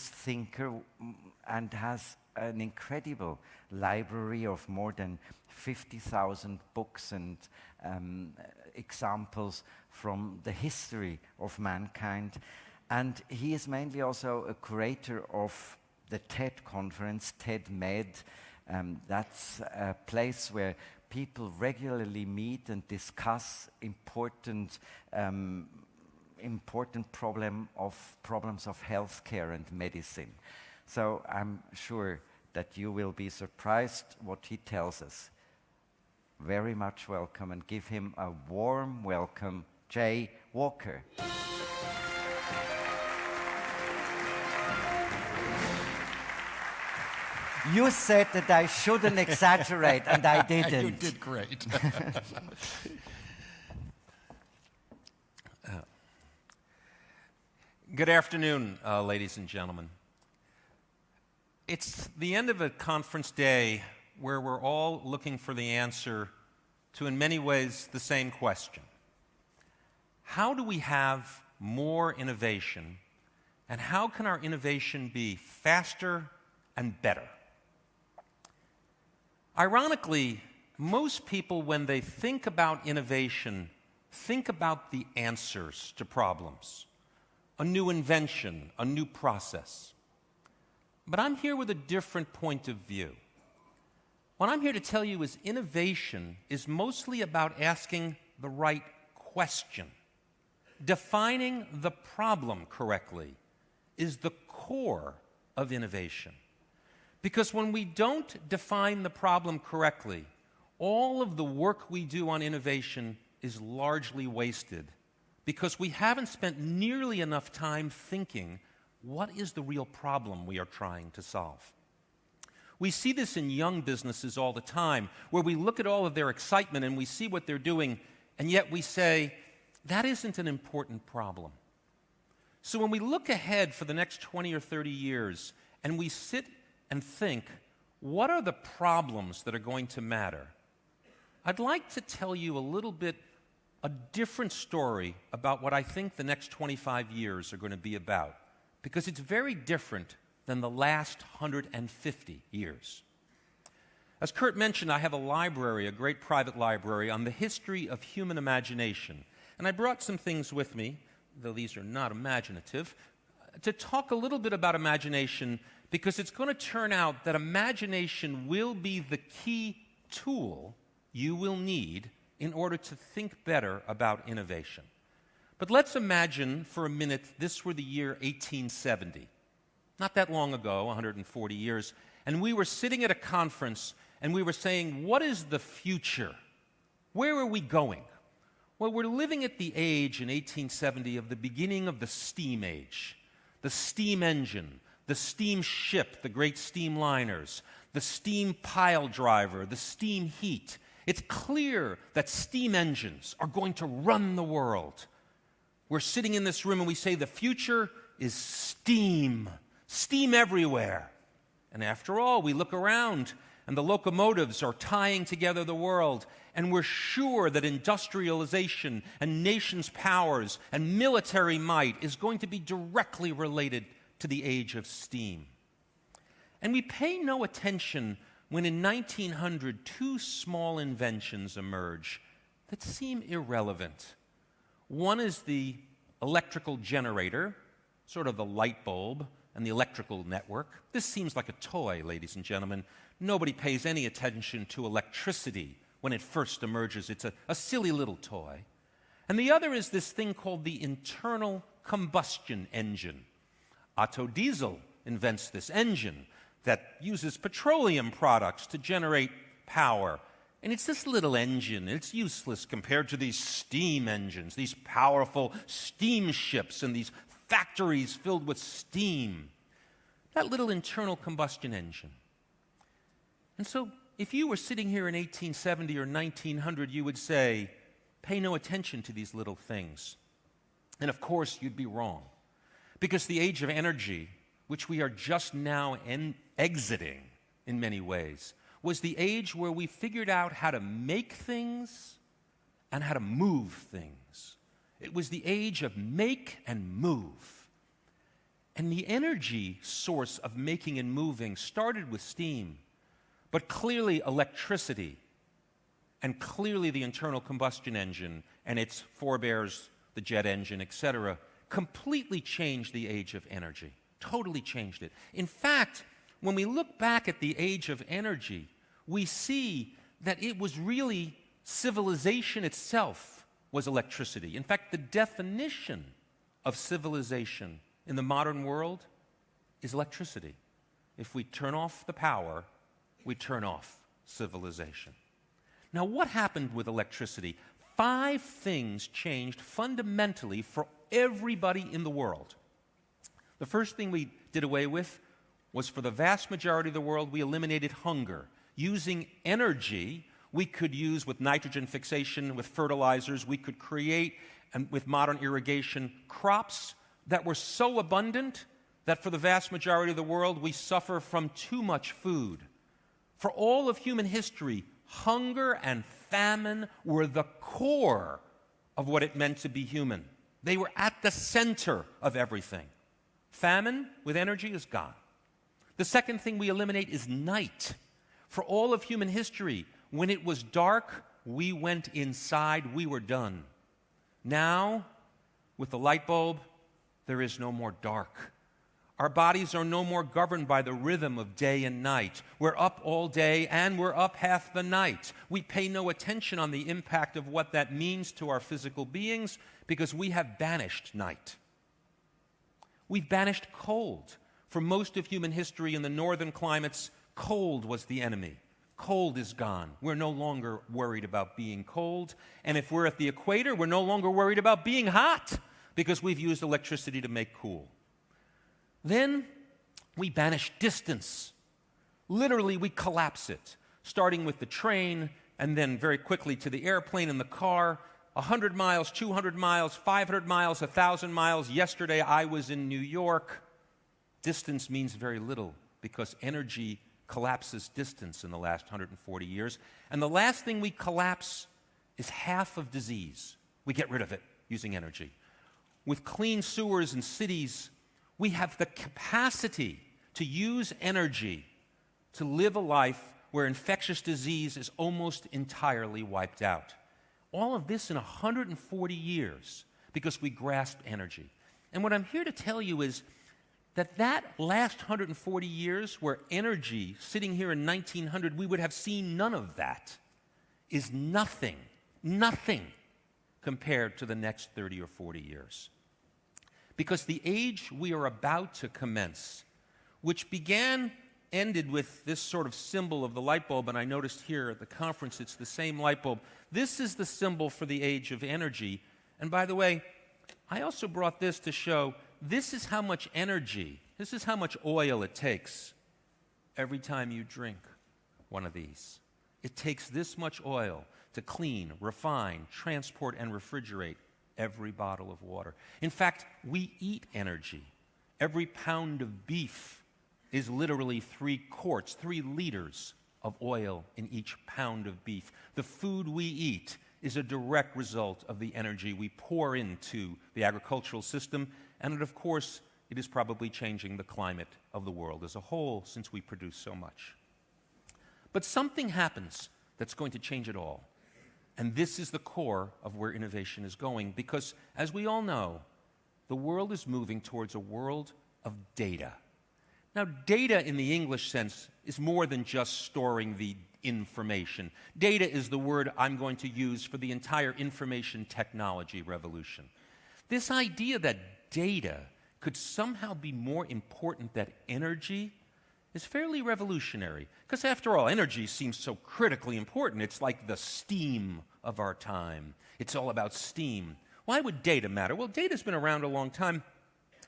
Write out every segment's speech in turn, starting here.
thinker and has an incredible library of more than 50,000 books and examples from the history of mankind. And he is mainly also a curator of the TED conference, TED Med. That's a place where people regularly meet and discuss important problems of healthcare and medicine. So I'm sure that you will be surprised what he tells us. Very much welcome, and give him a warm welcome, Jay Walker. You said that I shouldn't exaggerate, and I didn't. You did great. Good afternoon, ladies and gentlemen. It's the end of a conference day where we're all looking for the answer to, in many ways, the same question. How do we have more innovation, and how can our innovation be faster and better? Ironically, most people, when they think about innovation, think about the answers to problems, a new invention, a new process. But I'm here with a different point of view. What I'm here to tell you is innovation is mostly about asking the right question. Defining the problem correctly is the core of innovation. Because when we don't define the problem correctly, all of the work we do on innovation is largely wasted because we haven't spent nearly enough time thinking, what is the real problem we are trying to solve? We see this in young businesses all the time, where we look at all of their excitement and we see what they're doing, and yet we say, that isn't an important problem. So when we look ahead for the next 20 or 30 years, and we sit and think, what are the problems that are going to matter? I'd like to tell you a little bit a different story about what I think the next 25 years are going to be about, because it's very different than the last 150 years. As Kurt mentioned, I have a library, a great private library, on the history of human imagination. And I brought some things with me, though these are not imaginative, to talk a little bit about imagination, because it's going to turn out that imagination will be the key tool you will need in order to think better about innovation. But let's imagine for a minute this were the year 1870. Not that long ago, 140 years, and we were sitting at a conference and we were saying, what is the future? Where are we going? Well, we're living at the age in 1870 of the beginning of the steam age, the steam engine, the steam ship, the great steam liners, the steam pile driver, the steam heat. It's clear that steam engines are going to run the world. We're sitting in this room and we say the future is steam. Steam everywhere. And after all, we look around and the locomotives are tying together the world, and we're sure that industrialization and nations' powers and military might is going to be directly related to the age of steam. And we pay no attention when in 1900 two small inventions emerge that seem irrelevant. One is the electrical generator, sort of the light bulb, and the electrical network. This seems like a toy, ladies and gentlemen. Nobody pays any attention to electricity when it first emerges. It's a silly little toy. And the other is this thing called the internal combustion engine. Otto Diesel invents this engine that uses petroleum products to generate power. And it's this little engine. It's useless compared to these steam engines, these powerful steamships and these factories filled with steam. That little internal combustion engine. And so if you were sitting here in 1870 or 1900, you would say, pay no attention to these little things. And of course, you'd be wrong. Because the age of energy, which we are just now exiting in many ways, was the age where we figured out how to make things and how to move things. It was the age of make and move. And the energy source of making and moving started with steam, but clearly electricity, and clearly the internal combustion engine and its forebears, the jet engine, etc., completely changed the age of energy, totally changed it. In fact, when we look back at the age of energy, we see that it was really civilization itself was electricity. In fact, the definition of civilization in the modern world is electricity. If we turn off the power, we turn off civilization. Now, what happened with electricity? 5 things changed fundamentally for everybody in the world. The first thing we did away with was, for the vast majority of the world, we eliminated hunger. Using energy we could use with nitrogen fixation, with fertilizers, we could create, and with modern irrigation, crops that were so abundant that for the vast majority of the world we suffer from too much food. For all of human history, hunger and famine were the core of what it meant to be human. They were at the center of everything. Famine with energy is gone. The second thing we eliminate is night. For all of human history, when it was dark, we went inside, we were done. Now, with the light bulb, there is no more dark. Our bodies are no more governed by the rhythm of day and night. We're up all day and we're up half the night. We pay no attention on the impact of what that means to our physical beings because we have banished night. We've banished cold. For most of human history in the northern climates, cold was the enemy. Cold is gone. We're no longer worried about being cold. And if we're at the equator, we're no longer worried about being hot because we've used electricity to make cool. Then we banish distance. Literally, we collapse it, starting with the train and then very quickly to the airplane and the car. 100 miles, 200 miles, 500 miles, 1,000 miles. Yesterday, I was in New York. Distance means very little because energy collapses distance in the last 140 years. And the last thing we collapse is half of disease. We get rid of it using energy. With clean sewers and cities, we have the capacity to use energy to live a life where infectious disease is almost entirely wiped out. All of this in 140 years because we grasped energy. And what I'm here to tell you is that last 140 years where energy, sitting here in 1900, we would have seen none of that, is nothing compared to the next 30 or 40 years. Because the age we are about to commence, which ended with this sort of symbol of the light bulb, and I noticed here at the conference it's the same light bulb. This is the symbol for the age of energy. And by the way, I also brought this to show this is how much energy, this is how much oil it takes every time you drink one of these. It takes this much oil to clean, refine, transport, and refrigerate every bottle of water. In fact, we eat energy. Every pound of beef is literally 3 quarts, 3 liters of oil in each pound of beef. The food we eat is a direct result of the energy we pour into the agricultural system, and of course, it is probably changing the climate of the world as a whole since we produce so much. But something happens that's going to change it all. And this is the core of where innovation is going, because as we all know, the world is moving towards a world of data. Now, data in the English sense is more than just storing the information. Data is the word I'm going to use for the entire information technology revolution. This idea that data could somehow be more important than energy is fairly revolutionary. Because after all, energy seems so critically important. It's like the steam of our time. It's all about steam. Why would data matter? Well, data's been around a long time.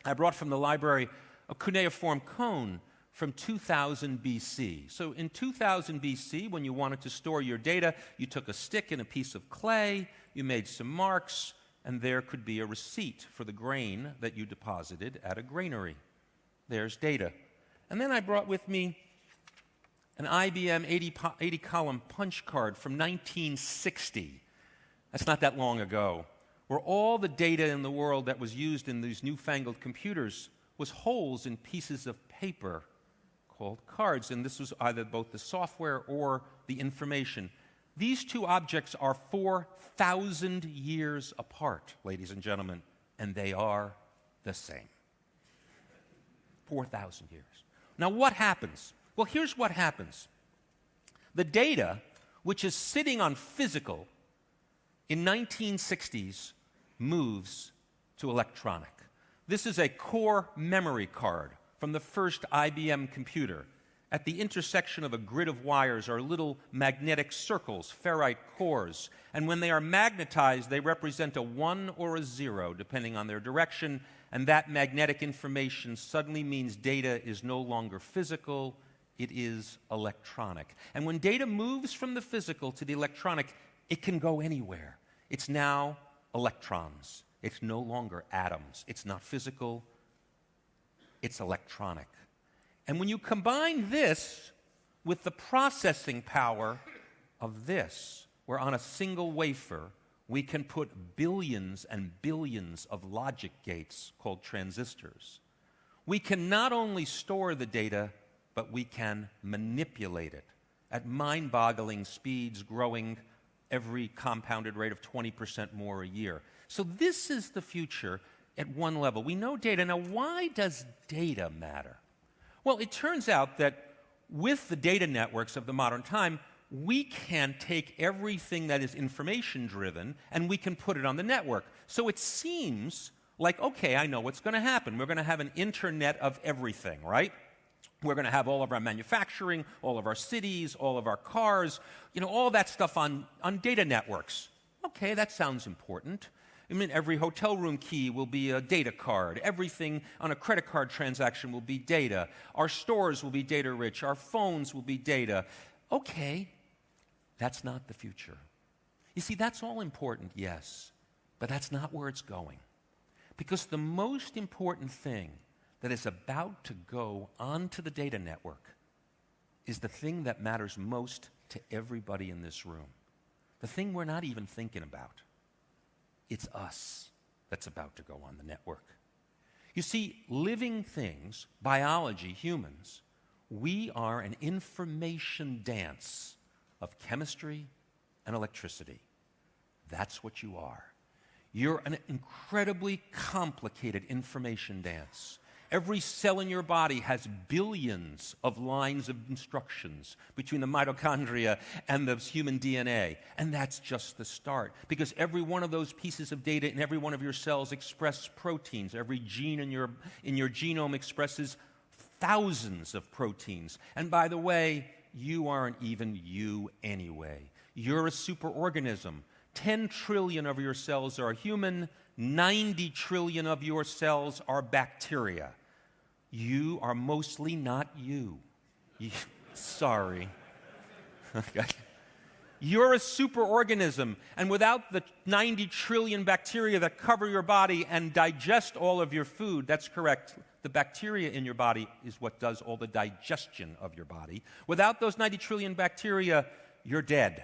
I brought from the library a cuneiform cone from 2000 BC. So in 2000 BC, when you wanted to store your data, you took a stick and a piece of clay, you made some marks, and there could be a receipt for the grain that you deposited at a granary. There's data. And then I brought with me an IBM 80-column punch card from 1960. That's not that long ago, where all the data in the world that was used in these newfangled computers was holes in pieces of paper called cards, and this was either both the software or the information. These two objects are 4,000 years apart, ladies and gentlemen, and they are the same. 4,000 years. Now, what happens? Well, here's what happens. The data, which is sitting on physical, in 1960s, moves to electronic. This is a core memory card from the first IBM computer. At the intersection of a grid of wires are little magnetic circles, ferrite cores, and when they are magnetized, they represent a 1 or a 0, depending on their direction, and that magnetic information suddenly means data is no longer physical, it is electronic. And when data moves from the physical to the electronic, it can go anywhere. It's now electrons. It's no longer atoms. It's not physical, it's electronic. And when you combine this with the processing power of this, where on a single wafer we can put billions and billions of logic gates called transistors, we can not only store the data, but we can manipulate it at mind-boggling speeds, growing every compounded rate of 20% more a year. So this is the future at one level. We know data. Now, why does data matter? Well, it turns out that with the data networks of the modern time, we can take everything that is information-driven and we can put it on the network. So it seems like, okay, I know what's going to happen. We're going to have an internet of everything, right? We're going to have all of our manufacturing, all of our cities, all of our cars, all that stuff on data networks. Okay, that sounds important. I mean, every hotel room key will be a data card. Everything on a credit card transaction will be data. Our stores will be data rich. Our phones will be data. Okay, that's not the future. You see, that's all important, yes, but that's not where it's going. Because the most important thing that is about to go onto the data network is the thing that matters most to everybody in this room. The thing we're not even thinking about. It's us that's about to go on the network. You see, living things, biology, humans, we are an information dance of chemistry and electricity. That's what you are. You're an incredibly complicated information dance. Every cell in your body has billions of lines of instructions between the mitochondria and the human DNA. And that's just the start. Because every one of those pieces of data in every one of your cells express proteins. Every gene in your genome expresses thousands of proteins. And by the way, you aren't even you anyway. You're a superorganism. 10 trillion of your cells are human. 90 trillion of your cells are bacteria. You are mostly not you. Sorry. You're a superorganism, and without the 90 trillion bacteria that cover your body and digest all of your food, that's correct, the bacteria in your body is what does all the digestion of your body. Without those 90 trillion bacteria, you're dead.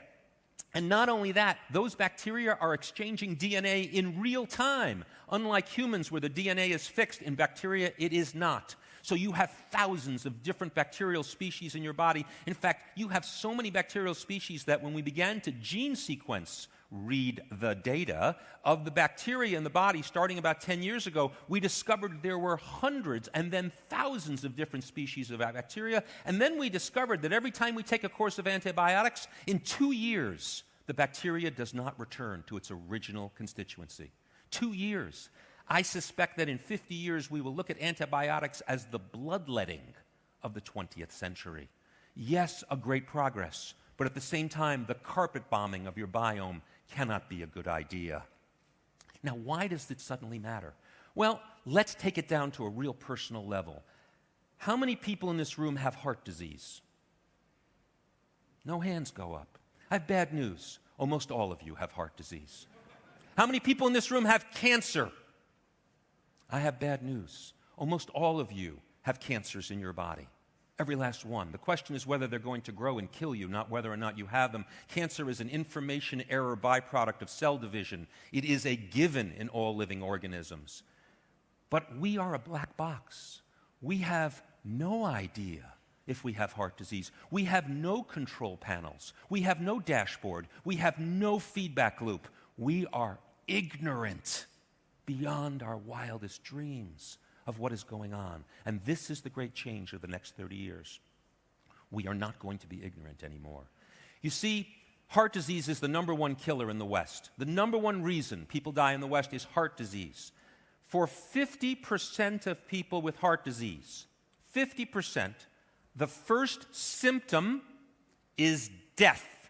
And not only that, those bacteria are exchanging DNA in real time. Unlike humans, where the DNA is fixed, in bacteria it is not. So you have thousands of different bacterial species in your body. In fact, you have so many bacterial species that when we began to gene sequence, read the data of the bacteria in the body starting about 10 years ago, we discovered there were hundreds and then thousands of different species of bacteria. And then we discovered that every time we take a course of antibiotics, in 2 years, the bacteria does not return to its original constituency. 2 years. I suspect that in 50 years, we will look at antibiotics as the bloodletting of the 20th century. Yes, a great progress, but at the same time, the carpet bombing of your biome cannot be a good idea. Now, why does it suddenly matter? Well, let's take it down to a real personal level. How many people in this room have heart disease? No hands go up. I have bad news. Almost all of you have heart disease. How many people in this room have cancer? I have bad news. Almost all of you have cancers in your body. Every last one. The question is whether they're going to grow and kill you, not whether or not you have them. Cancer is an information error byproduct of cell division. It is a given in all living organisms. But we are a black box. We have no idea if we have heart disease. We have no control panels. We have no dashboard. We have no feedback loop. We are ignorant beyond our wildest dreams of what is going on. And this is the great change of the next 30 years. We are not going to be ignorant anymore. You see, heart disease is the #1 killer in the West. The #1 reason people die in the West is heart disease. For 50% of people with heart disease, 50%, the first symptom is death.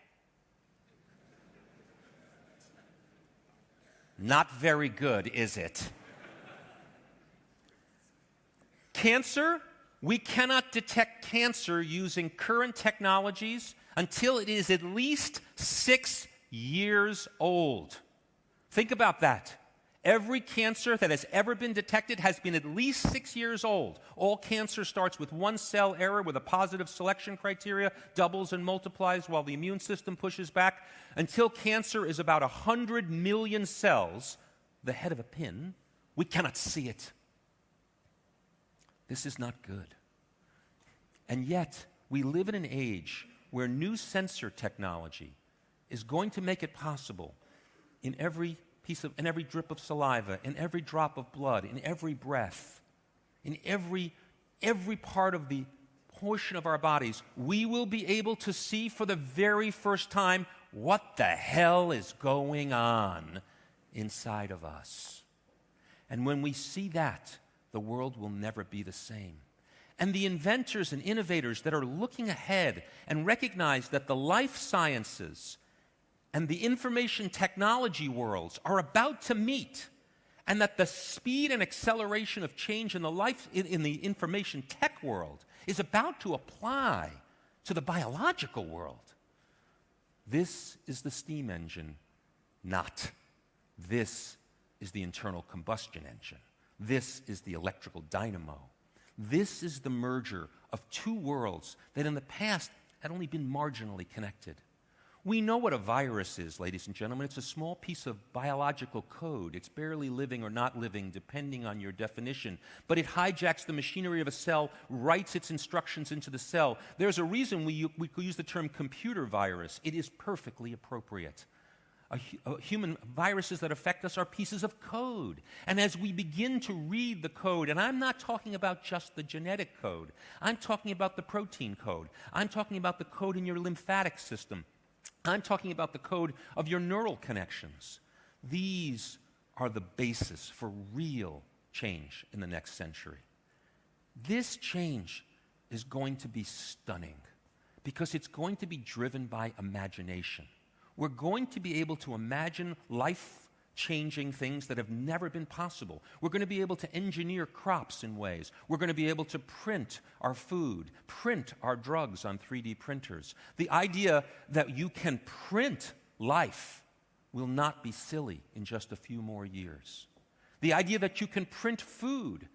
Not very good, is it? Cancer, we cannot detect cancer using current technologies until it is at least 6 years old. Think about that. Every cancer that has ever been detected has been at least 6 years old. All cancer starts with one cell error with a positive selection criteria, doubles and multiplies while the immune system pushes back. Until cancer is about 100 million cells, the head of a pin, we cannot see it. This is not good. And yet, we live in an age where new sensor technology is going to make it possible in every drip of saliva, in every drop of blood, in every breath, in every part of the portion of our bodies, we will be able to see for the very first time what the hell is going on inside of us. And when we see that, the world will never be the same. And the inventors and innovators that are looking ahead and recognize that the life sciences and the information technology worlds are about to meet, and that the speed and acceleration of change in the information tech world is about to apply to the biological world. This is the steam engine, not. This is the internal combustion engine. This is the electrical dynamo. This is the merger of two worlds that in the past had only been marginally connected. We know what a virus is, ladies and gentlemen. It's a small piece of biological code. It's barely living or not living, depending on your definition. But it hijacks the machinery of a cell, writes its instructions into the cell. There's a reason we use the term computer virus. It is perfectly appropriate. Human viruses that affect us are pieces of code. And as we begin to read the code, and I'm not talking about just the genetic code, I'm talking about the protein code. I'm talking about the code in your lymphatic system. I'm talking about the code of your neural connections. These are the basis for real change in the next century. This change is going to be stunning because it's going to be driven by imagination. We're going to be able to imagine life-changing things that have never been possible. We're going to be able to engineer crops in ways. We're going to be able to print our food, print our drugs on 3D printers. The idea that you can print life will not be silly in just a few more years. The idea that you can print food.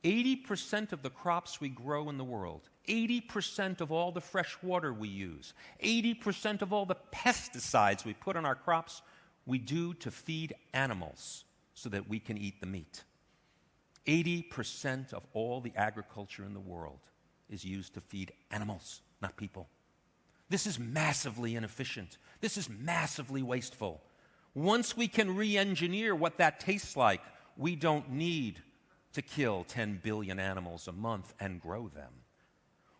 80% of the crops we grow in the world, 80% of all the fresh water we use, 80% of all the pesticides we put on our crops, we do to feed animals so that we can eat the meat. 80% of all the agriculture in the world is used to feed animals, not people. This is massively inefficient. This is massively wasteful. Once we can re-engineer what that tastes like, we don't need to kill 10 billion animals a month and grow them.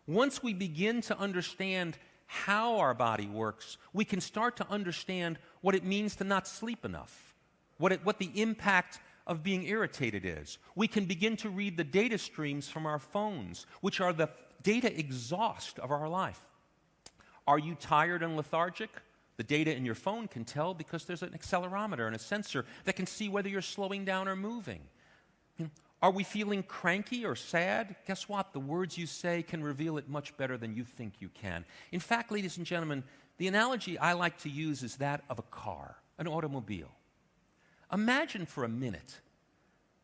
Once we begin to understand how our body works, we can start to understand what it means to not sleep enough, what the impact of being irritated is. We can begin to read the data streams from our phones, which are the data exhaust of our life. Are you tired and lethargic? The data in your phone can tell because there's an accelerometer and a sensor that can see whether you're slowing down or moving. Are we feeling cranky or sad? Guess what? The words you say can reveal it much better than you think you can. In fact, ladies and gentlemen, the analogy I like to use is that of a car, an automobile. Imagine for a minute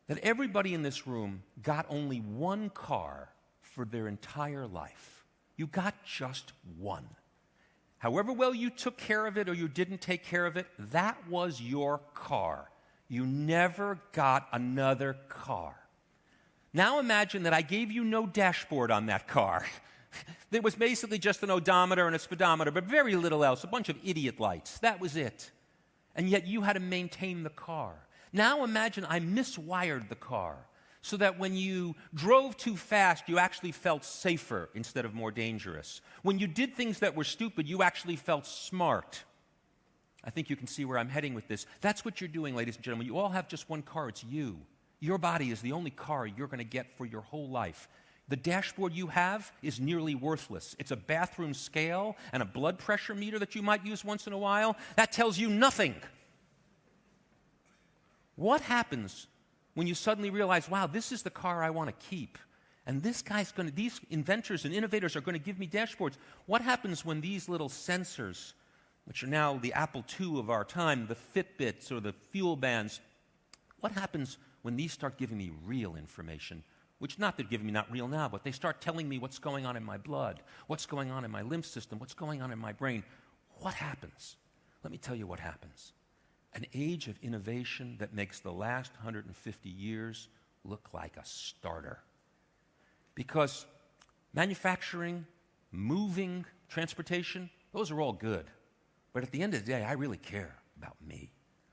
that everybody in this room got only one car for their entire life. You got just one. However well you took care of it or you didn't take care of it, that was your car. You never got another car. Now imagine that I gave you no dashboard on that car. There was basically just an odometer and a speedometer, but very little else, a bunch of idiot lights. That was it. And yet you had to maintain the car. Now imagine I miswired the car so that when you drove too fast, you actually felt safer instead of more dangerous. When you did things that were stupid, you actually felt smart. I think you can see where I'm heading with this. That's what you're doing, ladies and gentlemen. You all have just one car. It's you. Your body is the only car you're going to get for your whole life. The dashboard you have is nearly worthless. It's a bathroom scale and a blood pressure meter that you might use once in a while. That tells you nothing. What happens when you suddenly realize, wow, this is the car I want to keep? And these inventors and innovators are going to give me dashboards. What happens when these little sensors, which are now the Apple II of our time, the Fitbits or the fuel bands, what happens when these start giving me real information? Which not they're giving me not real now, but they start telling me what's going on in my blood, what's going on in my lymph system, what's going on in my brain. What happens? Let me tell you what happens. An age of innovation that makes the last 150 years look like a starter. Because manufacturing, moving, transportation, those are all good. But at the end of the day, I really care about me.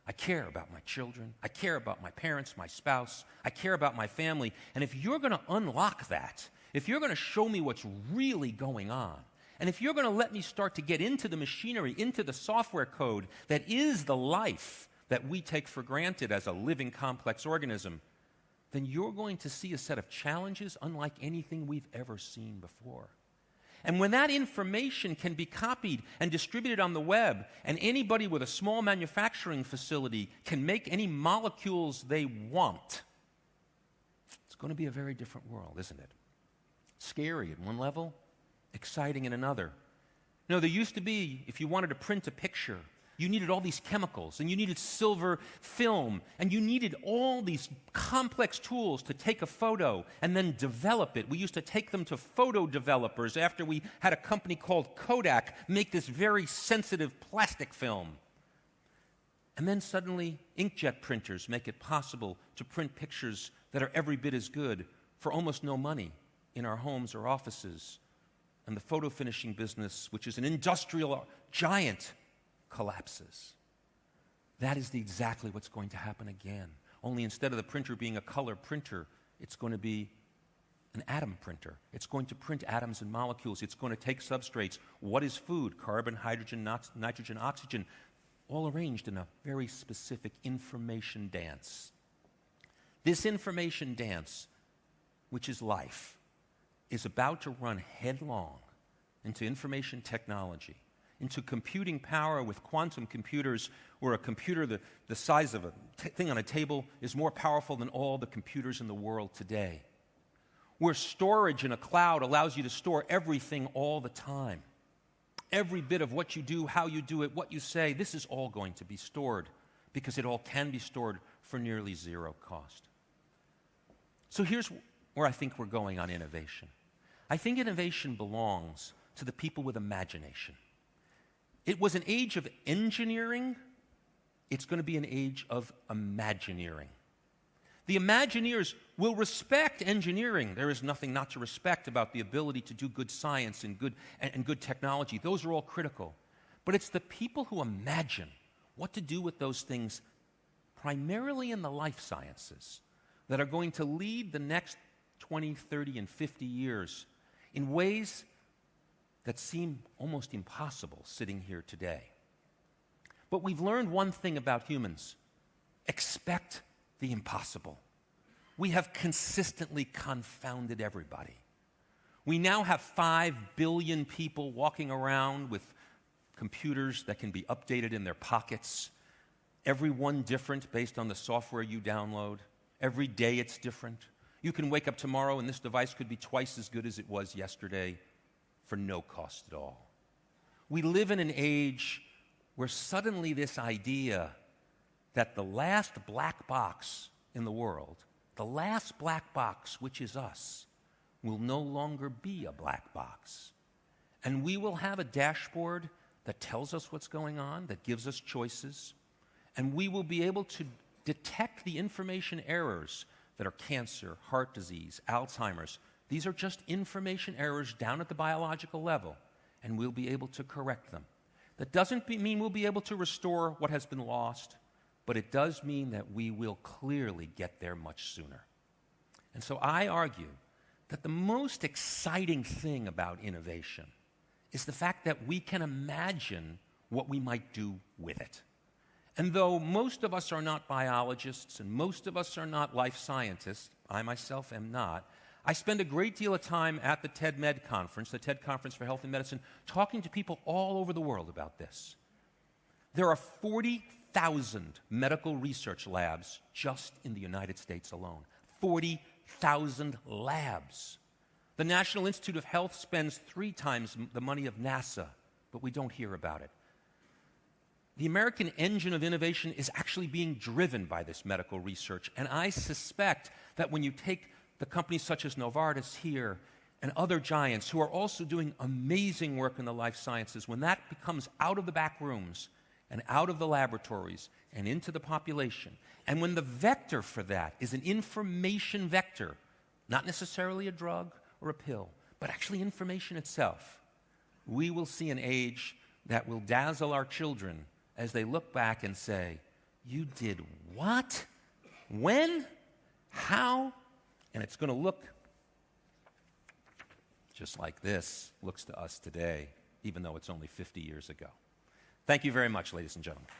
I care about my children. I care about my parents, my spouse. I care about my family. And if you're going to unlock that, if you're going to show me what's really going on, and if you're going to let me start to get into the machinery, into the software code that is the life that we take for granted as a living, complex organism, then you're going to see a set of challenges unlike anything we've ever seen before. And when that information can be copied and distributed on the web, and anybody with a small manufacturing facility can make any molecules they want, it's going to be a very different world, isn't it? Scary at one level, exciting at another. You know, there used to be, if you wanted to print a picture, you needed all these chemicals, and you needed silver film, and you needed all these complex tools to take a photo and then develop it. We used to take them to photo developers after we had a company called Kodak make this very sensitive plastic film. And then suddenly, inkjet printers make it possible to print pictures that are every bit as good for almost no money in our homes or offices. And the photo finishing business, which is an industrial giant, collapses. That is exactly what's going to happen again. Only instead of the printer being a color printer, it's going to be an atom printer. It's going to print atoms and molecules. It's going to take substrates. What is food? Carbon, hydrogen, nitrogen, oxygen, all arranged in a very specific information dance. This information dance, which is life, is about to run headlong into information technology, into computing power with quantum computers, where a computer the size of a thing on a table is more powerful than all the computers in the world today, where storage in a cloud allows you to store everything all the time. Every bit of what you do, how you do it, what you say, this is all going to be stored because it all can be stored for nearly zero cost. So here's where I think we're going on innovation. I think innovation belongs to the people with imagination. It was an age of engineering. It's going to be an age of imagineering. The Imagineers will respect engineering. There is nothing not to respect about the ability to do good science and good technology. Those are all critical. But it's the people who imagine what to do with those things, primarily in the life sciences, that are going to lead the next 20, 30, and 50 years in ways that seem almost impossible sitting here today. But we've learned one thing about humans: expect the impossible. We have consistently confounded everybody. We now have 5 billion people walking around with computers that can be updated in their pockets, every one different based on the software you download. Every day it's different. You can wake up tomorrow and this device could be twice as good as it was yesterday for no cost at all. We live in an age where suddenly this idea that the last black box in the world, the last black box, which is us, will no longer be a black box. And we will have a dashboard that tells us what's going on, that gives us choices, and we will be able to detect the information errors that are cancer, heart disease, Alzheimer's. These are just information errors down at the biological level, and we'll be able to correct them. That doesn't mean we'll be able to restore what has been lost, but it does mean that we will clearly get there much sooner. And so I argue that the most exciting thing about innovation is the fact that we can imagine what we might do with it. And though most of us are not biologists and most of us are not life scientists, I myself am not, I spend a great deal of time at the TED Med conference, the TED Conference for Health and Medicine, talking to people all over the world about this. There are 40,000 medical research labs just in the United States alone. 40,000 labs. The National Institute of Health spends 3 times the money of NASA, but we don't hear about it. The American engine of innovation is actually being driven by this medical research, and I suspect that when you take the companies such as Novartis here and other giants who are also doing amazing work in the life sciences, when that becomes out of the back rooms and out of the laboratories and into the population, and when the vector for that is an information vector, not necessarily a drug or a pill, but actually information itself, we will see an age that will dazzle our children as they look back and say, "You did what? When? How?" And it's going to look just like this looks to us today, even though it's only 50 years ago. Thank you very much, ladies and gentlemen.